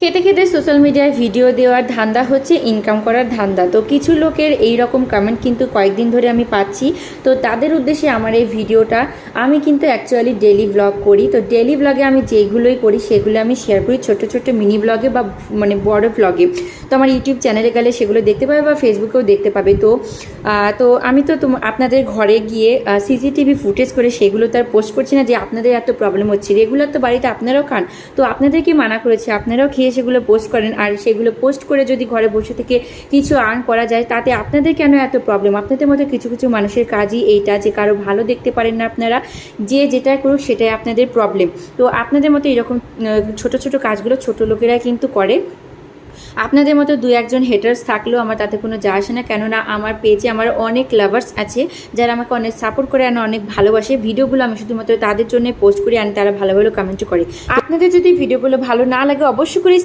খেতে খেতে সোশ্যাল মিডিয়ায় ভিডিও দেওয়ার ধান্দা হচ্ছে ইনকাম করার ধান্দা। তো কিছু লোকের এই রকম কমেন্ট কিন্তু কয়েকদিন ধরে আমি পাচ্ছি। তো তাদের উদ্দেশ্যে আমার এই ভিডিওটা। আমি কিন্তু অ্যাকচুয়ালি ডেলি ব্লগ করি। তো ডেলি ব্লগে আমি যেগুলোই করি সেগুলো আমি শেয়ার করি ছোট ছোট মিনি ব্লগে বা মানে বড় ব্লগে। তো আমার ইউটিউব চ্যানেলে গেলে সেগুলো দেখতে পাবে বা ফেসবুকেও দেখতে পাবে। তো আমি তো আপনাদের ঘরে গিয়ে সিসিটিভি ফুটেজ করে সেগুলো তার পোস্ট করছি না যে আপনাদের এত প্রবলেম হচ্ছে। রেগুলার তো বাড়িতে আপনারাও খান, তো আপনাদেরকে মানা করেছে আপনারাও খেয়ে সেগুলো পোস্ট করেন। আর সেগুলো পোস্ট করে যদি ঘরে বসে থেকে কিছু আর্ন করা যায় তাতে আপনাদের কেন এত প্রবলেম? আপনাদের মধ্যে কিছু কিছু মানুষের কাজই এইটা যে কারো ভালো দেখতে পারেন না আপনারা, যে যেটা করুক সেটাই আপনাদের প্রবলেম। তো আপনাদের মতো এরকম ছোট ছোট কাজগুলো ছোট লোকেরা কিন্তু করে। আপনাদের মতো দু একজন হেটার্স থাকলেও আমার তাতে কোনো যায় আসে না, কেননা আমার পেজে আমার অনেক লাভার্স আছে যারা আমাকে অনেক সাপোর্ট করে আর অনেক ভালোবাসে। ভিডিওগুলো আমি শুধুমাত্র তাদের জন্য পোস্ট করি আর তারা ভালো ভালো কমেন্ট করে। আপনাদের যদি ভিডিওগুলো ভালো না লাগে অবশ্যই করে